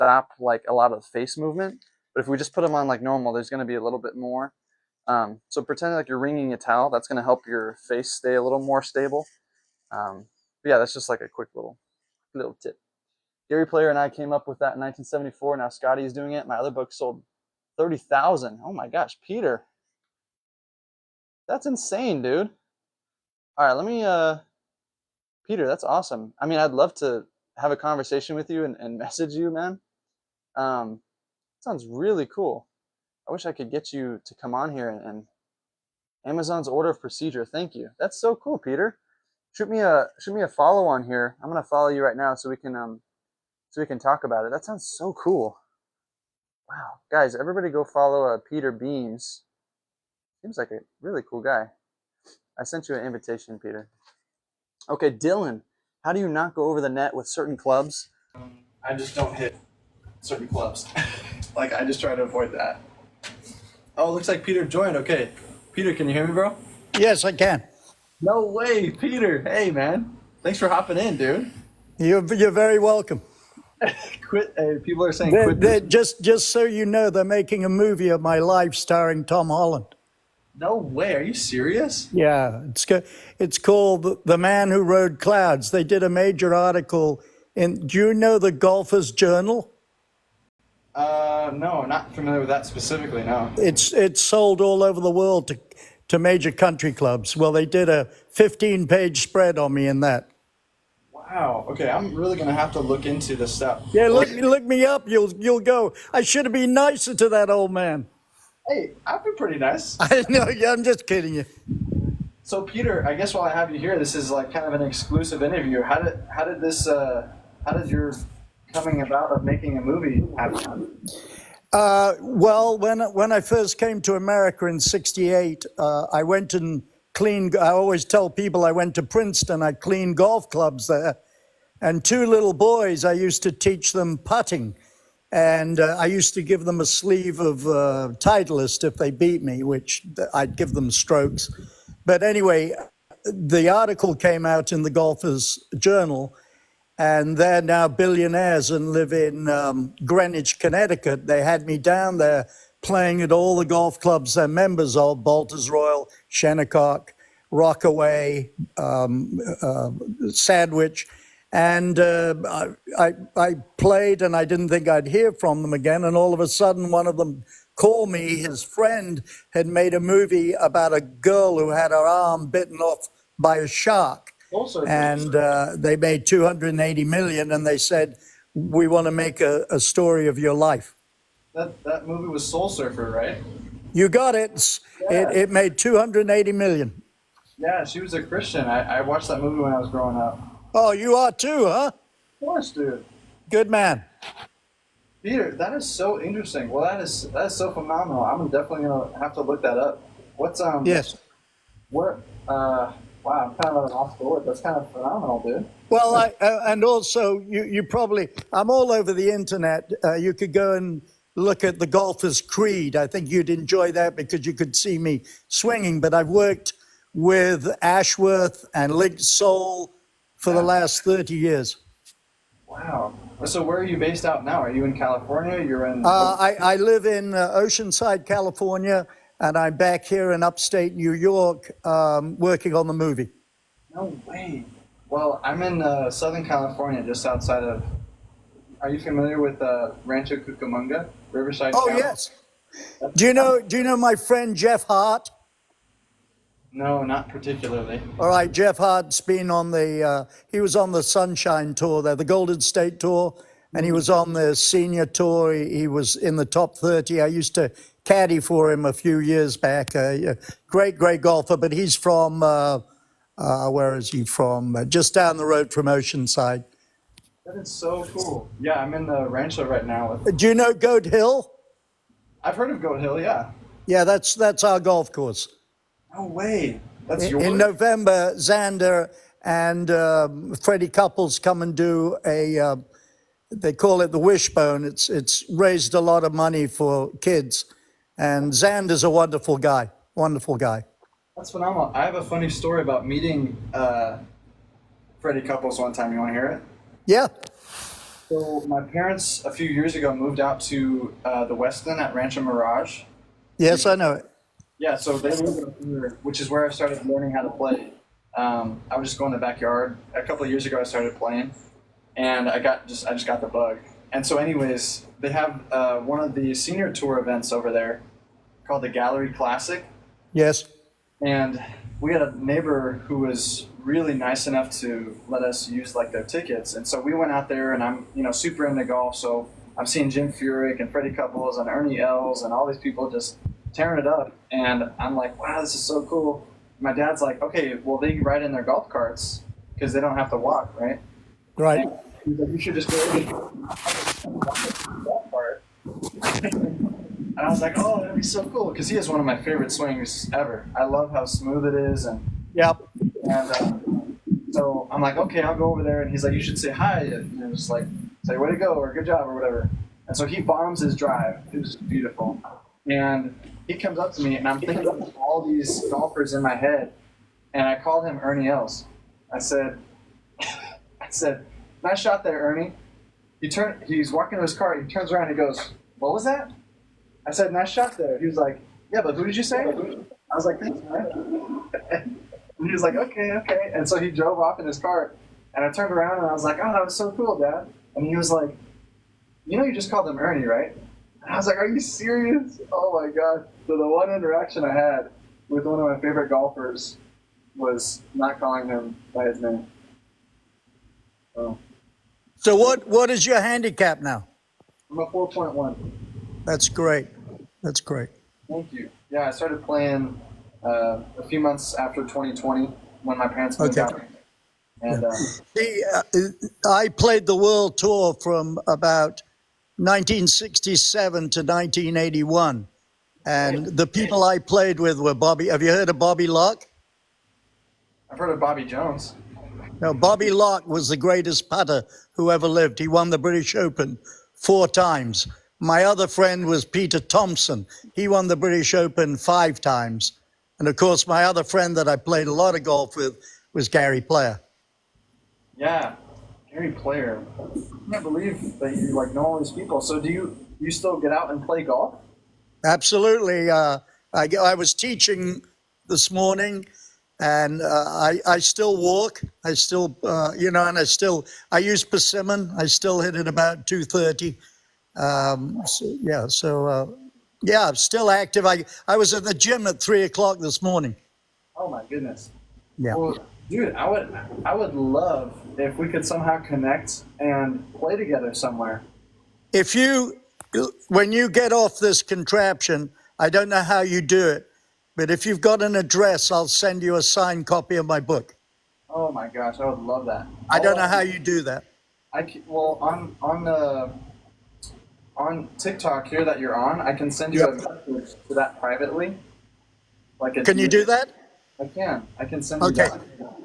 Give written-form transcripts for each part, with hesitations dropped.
stop like a lot of the face movement. But if we just put them on like normal, there's going to be a little bit more. So pretend like you're wringing a towel. That's going to help your face stay a little more stable. But yeah, that's just like a quick little tip. Gary Player and I came up with that in 1974. Now Scotty is doing it. My other book sold 30,000. Oh my gosh, Peter. That's insane, dude. All right, let me, Peter, that's awesome. I mean, I'd love to have a conversation with you and message you, man. Sounds really cool. I wish I could get you to come on here and Amazon's order of procedure. Thank you. That's so cool, Peter. Shoot me a follow on here. I'm gonna follow you right now so we can talk about it. That sounds so cool. Wow, guys, everybody go follow Peter Beams. Seems like a really cool guy. I sent you an invitation, Peter. Okay, Dylan, how do you not go over the net with certain clubs? I just don't hit certain clubs. Like, I just try to avoid that. Oh, looks like Peter joined. Okay. Peter, can you hear me, bro? Yes, I can. No way, Peter. Hey, man. Thanks for hopping in, dude. You're very welcome. Quit. People are saying quit. Just so you know, they're making a movie of my life starring Tom Holland. No way. Are you serious? Yeah, it's called The Man Who Rode Clouds. They did a major article in, do you know the Golfers Journal? No, not familiar with that specifically, no. It's sold all over the world to major country clubs. Well, they did a 15-page spread on me in that. Wow. Okay, I'm really gonna have to look into this stuff. Yeah, look me up. You'll go. I should have been nicer to that old man. Hey, I've been pretty nice. I know. Yeah, I'm just kidding you. So, Peter, I guess while I have you here, this is like kind of an exclusive interview. How did your coming about of making a movie happen? Well, when I first came to America in '68, I went and cleaned. I always tell people I went to Princeton. I cleaned golf clubs there, and two little boys, I used to teach them putting, and I used to give them a sleeve of Titleist if they beat me, which I'd give them strokes. But anyway, the article came out in the Golfers Journal, and they're now billionaires and live in Greenwich, Connecticut. They had me down there playing at all the golf clubs they're members of, Balters Royal, Shinnecock, Rockaway, Sandwich. And I played, and I didn't think I'd hear from them again. And all of a sudden, one of them called me. His friend had made a movie about a girl who had her arm bitten off by a shark. And they made $280 million, and they said, we want to make a story of your life. That movie was Soul Surfer, right? You got it. Yeah. It made $280 million. Yeah, she was a Christian. I watched that movie when I was growing up. Oh, you are too, huh? Of course, dude. Good man. Peter, that is so interesting. Well, that is so phenomenal. I'm definitely gonna have to look that up. What's Yes. What Wow, I'm kind of at an loss for words. That's kind of phenomenal, dude. Well, and also you probably, I'm all over the internet. You could go and look at the Golfer's Creed. I think you'd enjoy that because you could see me swinging. But I've worked with Ashworth and Linked Soul for the last 30 years. Wow. So where are you based out now? Are you in California? You're in... I live in Oceanside, California, and I'm back here in upstate New York working on the movie. No way. Well, I'm in Southern California, just outside of... Are you familiar with Rancho Cucamonga, Riverside? Oh, County? Yes. Do you know my friend Jeff Hart? No, not particularly. All right, Jeff Hart's been on he was on the Sunshine Tour there, the Golden State Tour, and he was on the senior tour. He was in the top 30. I used to caddy for him a few years back. Great golfer, but he's from, where is he from? Just down the road from Oceanside. That is so cool. Yeah, I'm in the Rancho right now. Do you know Goat Hill? I've heard of Goat Hill, yeah. Yeah, that's our golf course. No way. That's yours? In November, Xander and Freddie Couples come and do they call it the Wishbone. It's raised a lot of money for kids. And Xander's a wonderful guy. That's phenomenal. I have a funny story about meeting Freddie Couples one time. You want to hear it? Yeah. So my parents a few years ago moved out to the Westin at Rancho Mirage. Yes, I know it. Yeah, so they moved up here, which is where I started learning how to play. I would just go in the backyard. A couple of years ago, I started playing, and I just got the bug. And so, anyways, they have one of the senior tour events over there called the Gallery Classic, Yes. and we had a neighbor who was really nice enough to let us use like their tickets. And so we went out there, and I'm super into golf, so I'm seeing Jim Furyk and Freddie Couples and Ernie Els and all these people just tearing it up, and I'm like, wow, this is so cool. My dad's like, okay, well, they ride in their golf carts because they don't have to walk, right? Right. And he's like, you should just go in the golf cart. And I was like, oh, that'd be so cool because he has one of my favorite swings ever. I love how smooth it is, and Yep. so I'm like, okay, I'll go over there, and he's like, you should say hi, and just like say way to go or good job or whatever. And so he bombs his drive. It was beautiful, and he comes up to me, and I'm thinking of all these golfers in my head, and I called him Ernie Els. I said, nice shot there, Ernie. He's walking to his car. He turns around. And he goes, what was that? I said, nice shot there. He was like, yeah, but who did you say? I was like, thanks, man. And he was like, okay. And so he drove off in his car, and I turned around, and I was like, oh, that was so cool, Dad. And he was like, you just called him Ernie, right? And I was like, are you serious? Oh, my God. So the one interaction I had with one of my favorite golfers was not calling him by his name. So what is your handicap now? I'm a 4.1. That's great. That's great. Thank you. Yeah, I started playing a few months after 2020 when my parents moved Okay. out. And See, I played the world tour from about 1967 to 1981. And the people I played with were Bobby. Have you heard of Bobby Locke? I've heard of Bobby Jones. No, Bobby Locke was the greatest putter who ever lived. He won the British Open 4 times. My other friend was Peter Thompson. He won the British Open 5 times. And of course, my other friend that I played a lot of golf with was Gary Player. Yeah, Gary Player. I can't believe that you know all these people. So do you still get out and play golf? Absolutely. I was teaching this morning, and I still walk. I still, and I use persimmon. I still hit it about 230. I'm still active. I was at the gym at 3:00 this morning. Oh my goodness. Yeah. Well, dude, I would love if we could somehow connect and play together somewhere. When you get off this contraption, I don't know how you do it, but if you've got an address, I'll send you a signed copy of my book. Oh my gosh, I would love that. I don't know how you do that. On TikTok here that you're on, I can send you a message to that privately. Can you do that? I can. I can send you Okay. that.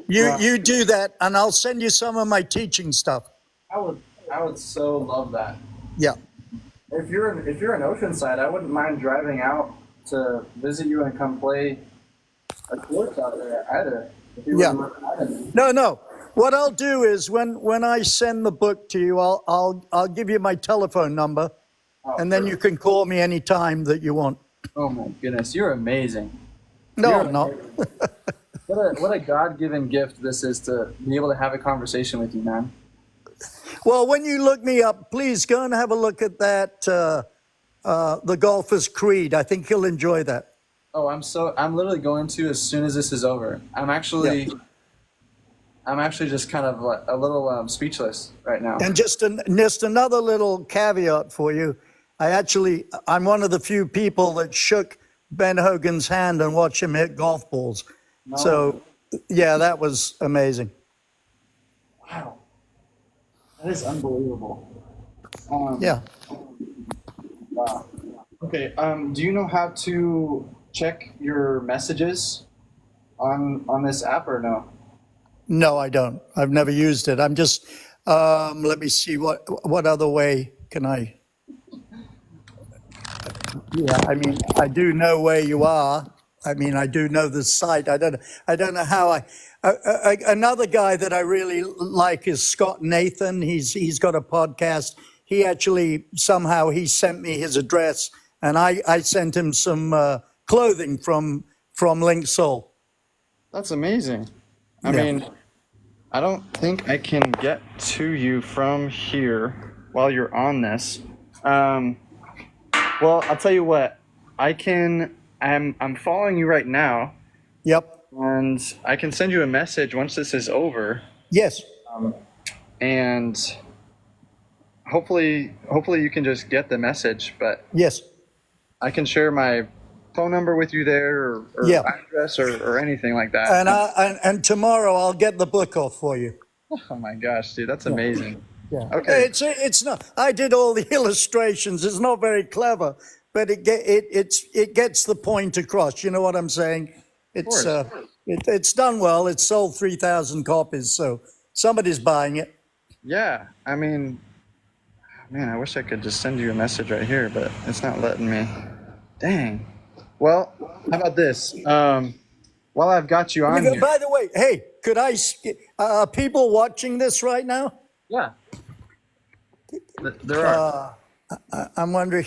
You do that, and I'll send you some of my teaching stuff. I would so love that. Yeah. If you're in Oceanside, I wouldn't mind driving out to visit you and come play a course out there either. If you Yeah. wouldn't mind. No. What I'll do is when I send the book to you, I'll give you my telephone number, and then you can call me anytime that you want. Oh my goodness, you're amazing. No, You're I'm not. What a God-given gift this is to be able to have a conversation with you, man. Well, when you look me up, please go and have a look at that, The Golfer's Creed. I think you'll enjoy that. Oh, I'm literally going to as soon as this is over. I'm actually just kind of a little speechless right now. And just another little caveat for you. I'm one of the few people that shook Ben Hogan's hand and watched him hit golf balls. No. So, yeah, that was amazing. Wow. That is unbelievable. Yeah. Wow. Okay. Do you know how to check your messages on this app or no? No, I don't. I've never used it. I'm just, let me see, what other way can I? Yeah, I mean, I do know where you are. I mean, I do know the site. I don't know how another guy that I really like is Scott Nathan. He's got a podcast. He actually somehow he sent me his address, and I sent him some clothing from Link Soul. That's amazing. I Yeah. mean, I don't think I can get to you from here while you're on this. Well, I'll tell you what. I can. I'm following you right now, Yep. and I can send you a message once this is over, Yes. and hopefully you can just get the message. But Yes. I can share my phone number with you there, or Yeah. address, or anything like that. And tomorrow I'll get the book off for you. Oh my gosh, dude, that's amazing. Yeah. Okay. It's not. I did all the illustrations. It's not very clever, but it gets the point across. You know what I'm saying? It's course. it's done well. It's sold 3,000 copies, so somebody's buying it. Yeah, I mean, man, I wish I could just send you a message right here, but it's not letting me. Dang. Well, how about this? While I've got you on here. By the way, hey, could are people watching this right now? Yeah. There are. I'm wondering,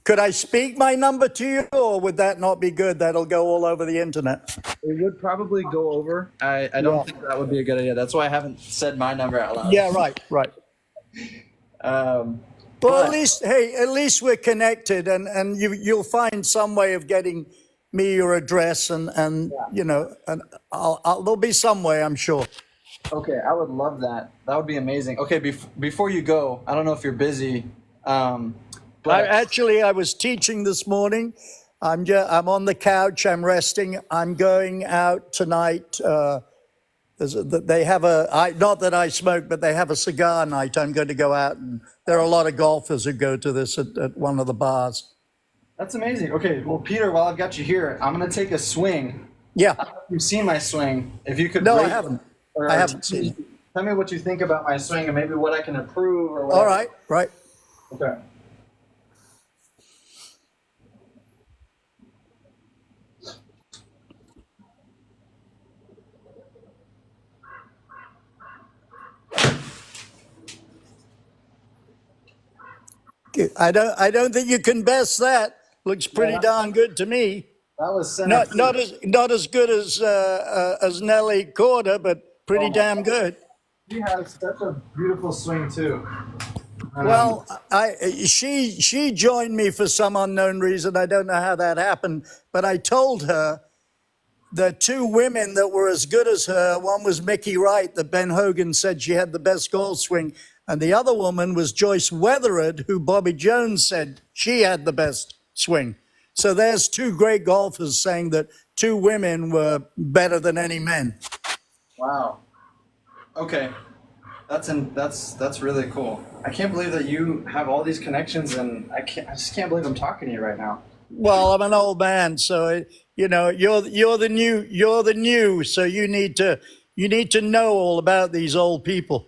could I speak my number to you, or would that not be good? That'll go all over the internet. It would probably go over. I don't think that would be a good idea. That's why I haven't said my number out loud. Yeah, right. Well, But- at least we're connected, and you'll find some way of getting me your address, and you know, and there'll be some way, I'm sure. Okay, I would love that. That would be amazing. Okay, before you go, I don't know if you're busy, but I was teaching this morning. I'm on the couch. I'm resting. I'm going out tonight. They have not that I smoke, but they have a cigar night. I'm going to go out, and there are a lot of golfers who go to this at one of the bars. that's amazing. Okay, well, Peter, while I've got you here, I'm gonna take a swing. Yeah. You've seen my swing. If you could. No, I rate- haven't. or I haven't seen it. Tell me what you think about my swing and maybe what I can improve or whatever. All right. Right. Okay. I don't think you can best that. Looks pretty Yeah. darn good to me. That was center. Not as good as Nelly Corda, but pretty Oh. damn good. She has such a beautiful swing too. Well, she joined me for some unknown reason. I don't know how that happened, but I told her the two women that were as good as her. One was Mickey Wright, that Ben Hogan said she had the best golf swing, and the other woman was Joyce Weatherard, who Bobby Jones said she had the best swing. So there's two great golfers saying that two women were better than any men. Wow. Okay. That's really cool. I can't believe that you have all these connections, and I just can't believe I'm talking to you right now. Well, I'm an old man, so you know you're the new, so you need to know all about these old people.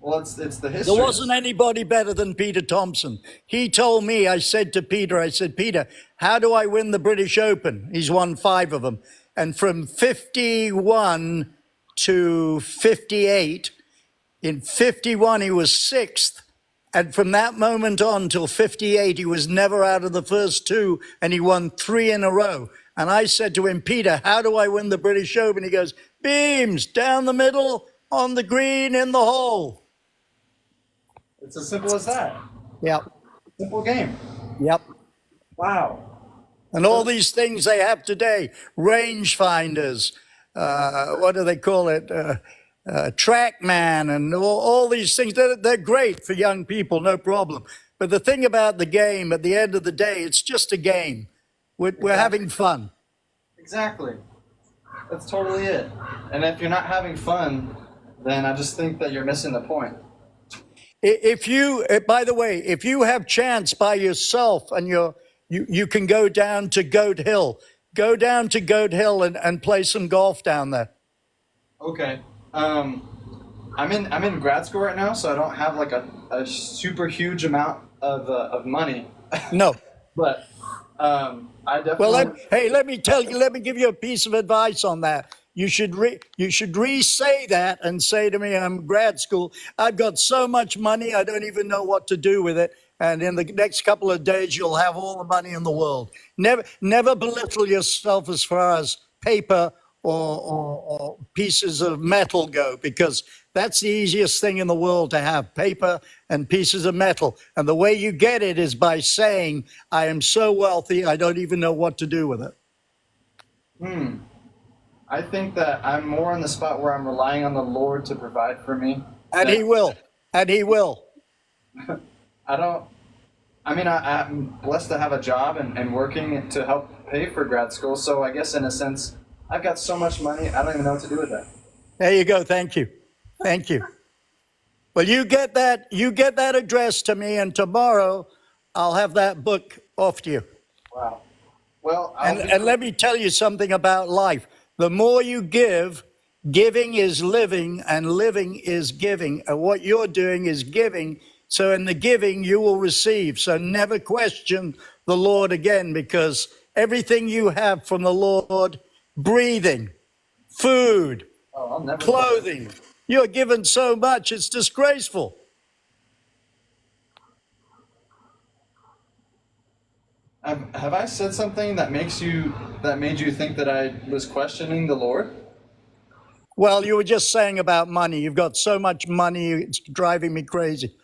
Well, it's the history. There wasn't anybody better than Peter Thompson. He told me, I said to Peter, Peter, how do I win the British Open? He's won 5 of them. And from 51 to 58, in 51 he was 6th. And from that moment on till 58, he was never out of the first 2, and he won 3 in a row. And I said to him, Peter, how do I win the British Open? He goes, beams, down the middle, on the green, in the hole. It's as simple as that. Yep. Simple game. Yep. Wow. And all these things they have today, range finders, what do they call it? TrackMan, and all these things. They're great for young people, no problem. But the thing about the game, at the end of the day, it's just a game. We're having fun. Exactly. That's totally it. And if you're not having fun, then I just think that you're missing the point. By the way, if you have chance by yourself and you can go down to Goat Hill, and play some golf down there. Okay. I'm in grad school right now, so I don't have like a super huge amount of money. No. But I Well, definitely. let me tell you, let me give you a piece of advice on that. You should re-say that and say to me, I'm grad school. I've got so much money, I don't even know what to do with it. And in the next couple of days, you'll have all the money in the world. Never belittle yourself as far as paper or pieces of metal go, because that's the easiest thing in the world to have, paper and pieces of metal. And the way you get it is by saying, I am so wealthy, I don't even know what to do with it. Hmm. I think that I'm more in the spot where I'm relying on the Lord to provide for me. And Than he will. And he will. I don't. I mean, I'm blessed to have a job and working to help pay for grad school. So I guess in a sense, I've got so much money, I don't even know what to do with that. There you go. Thank you. Thank you. Well, you get that address to me, and tomorrow I'll have that book off to you. Wow. Well, And let me tell you something about life. The more you give, giving is living, and living is giving. And what you're doing is giving. So in the giving, you will receive. So never question the Lord again, because everything you have from the Lord, breathing, food, I'll never. clothing, you're given so much, it's disgraceful. Have I said something that made you think that I was questioning the Lord? Well, you were just saying about money. You've got so much money, it's driving me crazy.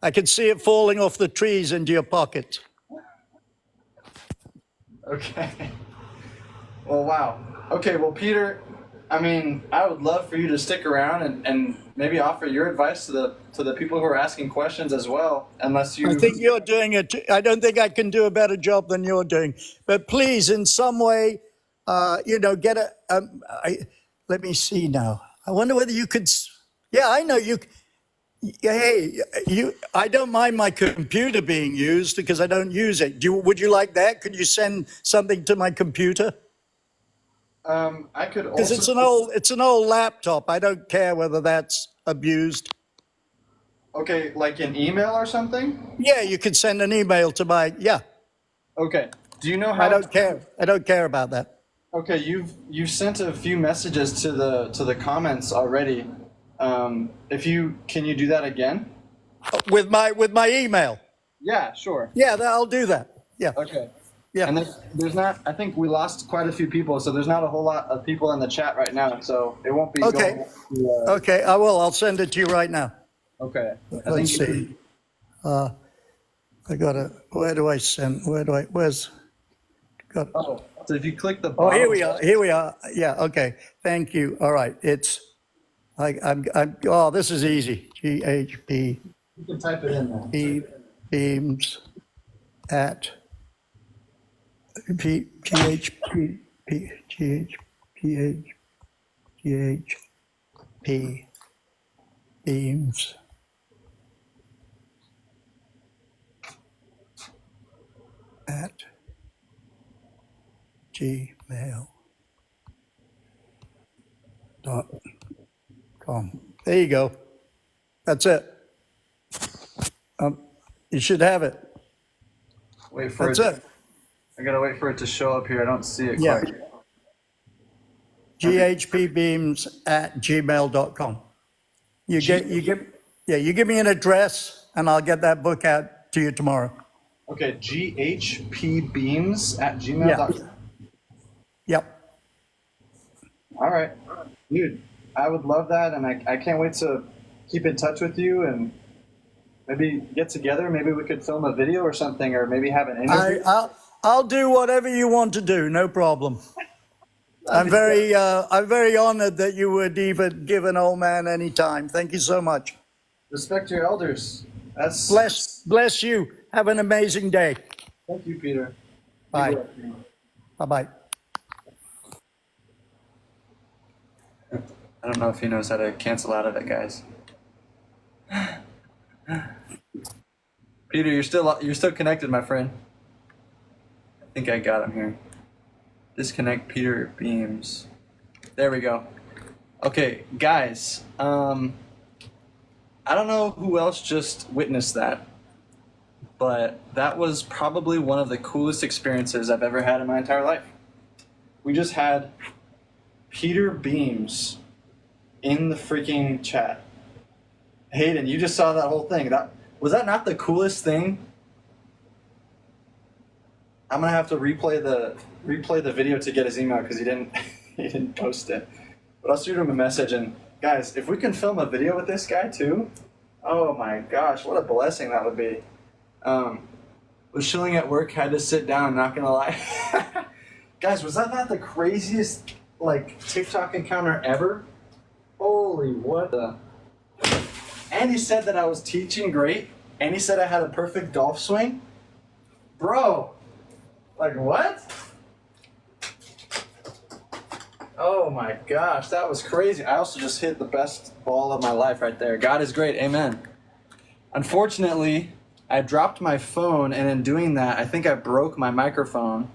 I can see it falling off the trees into your pockets. Okay. Well, wow. Okay, well, Peter, I mean, I would love for you to stick around and maybe offer your advice to the people who are asking questions as well, unless you. I think you're doing it. I don't think I can do a better job than you're doing. But please, in some way, get a. Let me see now. I wonder whether you could. Yeah, I know you. Hey, you. I don't mind my computer being used because I don't use it. Would you like that? Could you send something to my computer? I could Because also. it's an old laptop. I don't care whether that's abused. Okay, like an email or something? Yeah, you could send an email to my. Yeah, Okay. Do you know I how? don't care. I don't care about that. Okay, you've sent a few messages to the comments already. If you can you do that again? With my email. Yeah, sure. Yeah, I'll do that. Yeah, Okay. yeah. And there's not. I think we lost quite a few people, so there's not a whole lot of people in the chat right now. So it won't be Okay. going. To, Okay, I will. I'll send it to you right now. okay. Let's see. I gotta. Where do I send? Where's? Got. Oh, so if you click the Oh, bottom. here we are. Here we are. Yeah. Okay. Thank you. All right. It's. I'm. Oh, this is easy. GHP You can type it in there. beams at GHP beams at gmail.com. There you go. That's it. You should have it. Wait for That's it. it. I gotta wait for it to show up here. I don't see it Yeah. quite. GHPbeams at gmail.com. You give me an address and I'll get that book out to you tomorrow. Okay, ghpbeams@gmail.com. Yep. All right, dude. I would love that, and I can't wait to keep in touch with you and maybe get together. Maybe we could film a video or something, or maybe have an interview. I'll do whatever you want to do. No problem. I'm very honored that you would even give an old man any time. Thank you so much. Respect your elders. That's Bless you. Have an amazing day. Thank you, Peter. Bye. Bye-bye. I don't know if he knows how to cancel out of it, guys. Peter, you're still connected, my friend. I think I got him here. Disconnect Peter Beams. There we go. Okay, guys. I don't know who else just witnessed that, but that was probably one of the coolest experiences I've ever had in my entire life. We just had Peter Beams in the freaking chat. Hayden, you just saw that whole thing. Was that not the coolest thing? I'm gonna have to replay the video to get his email because he didn't post it. But I'll shoot him a message, and guys, if we can film a video with this guy too, oh my gosh, what a blessing that would be. Was chilling at work, had to sit down, not gonna lie. Guys, was that not the craziest like TikTok encounter ever? Holy what the. And he said that I was teaching great, and he said I had a perfect golf swing. Bro, like what? Oh my gosh, that was crazy. I also just hit the best ball of my life right there. God is great, amen. Unfortunately, I dropped my phone, and in doing that, I think I broke my microphone.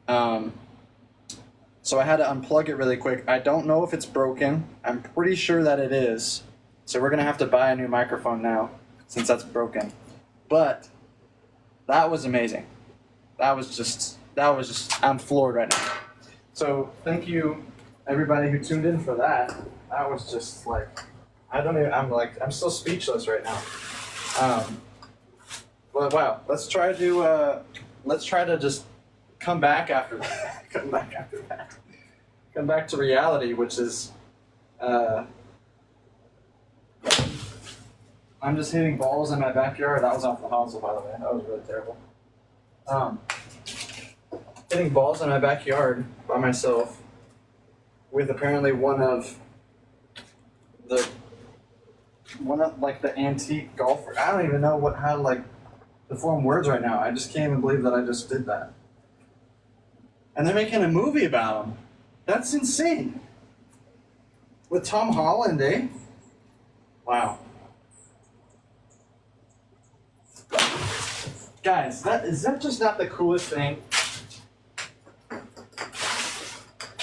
So I had to unplug it really quick. I don't know if it's broken. I'm pretty sure that it is. So we're gonna have to buy a new microphone now, since that's broken. But that was amazing. That was just, I'm floored right now. So thank you, everybody who tuned in for that. That was just like, I'm still speechless right now. Well, wow. Let's try to just come back after that. Come back to reality, which is, I'm just hitting balls in my backyard. That was off the hosel, by the way. That was really terrible. Hitting balls in my backyard by myself with apparently one of like the antique golfer. I don't even know how to form words right now. I just can't even believe that I just did that. And they're making a movie about him. That's insane. With Tom Holland, eh? Wow. Guys, is that just not the coolest thing?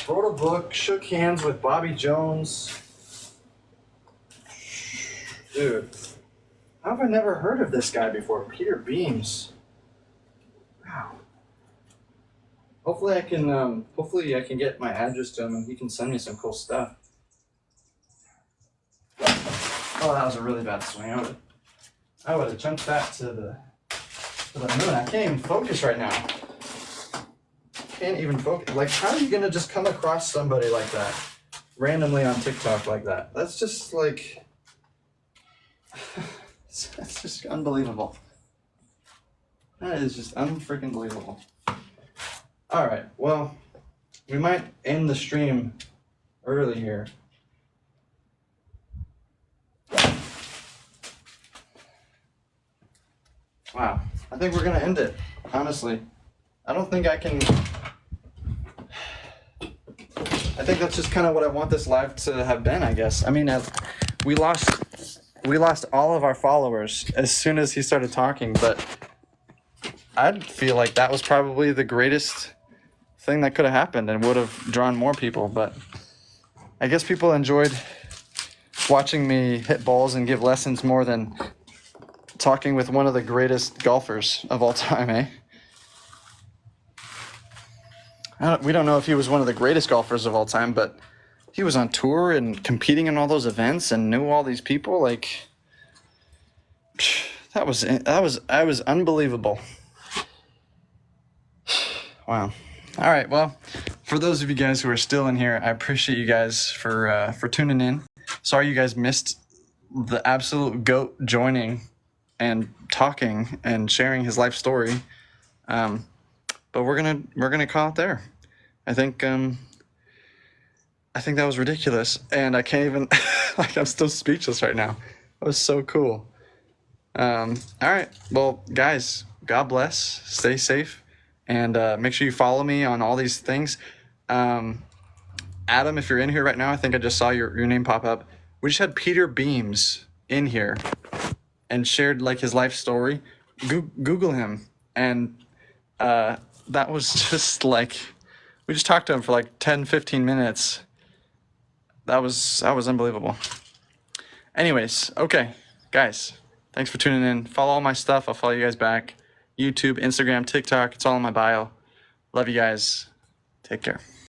Wrote a book, shook hands with Bobby Jones. Dude, how have I never heard of this guy before? Peter Beams. Wow. Hopefully I can get my address to him and he can send me some cool stuff. Oh, that was a really bad swing. I would have chunked that to the moon. I can't even focus right now. Can't even focus. Like, how are you gonna just come across somebody like that randomly on TikTok like that? That's just like, that's just unbelievable. That is just unfreaking believable. All right, well, we might end the stream early here. Wow, I think we're gonna end it, honestly. I don't think I can. I think that's just kind of what I want this live to have been, I guess. I mean, we lost all of our followers as soon as he started talking, but I'd feel like that was probably the greatest thing that could have happened and would have drawn more people. But I guess people enjoyed watching me hit balls and give lessons more than talking with one of the greatest golfers of all time, eh? We don't know if he was one of the greatest golfers of all time, but he was on tour and competing in all those events and knew all these people. Like, that was unbelievable. Wow. All right. Well, for those of you guys who are still in here, I appreciate you guys for tuning in. Sorry you guys missed the absolute GOAT joining and talking and sharing his life story. But we're gonna call it there. I think that was ridiculous, and I can't even like, I'm still speechless right now. That was so cool. All right, well, guys, God bless. Stay safe, and make sure you follow me on all these things. Adam, if you're in here right now, I think I just saw your name pop up. We just had Peter Beams in here and shared like his life story. Google him, and that was just like, we just talked to him for like 10-15 minutes. That was unbelievable. Anyways, okay, guys, thanks for tuning in. Follow all my stuff. I'll follow you guys back. YouTube, Instagram, TikTok. It's all in my bio. Love you guys. Take care.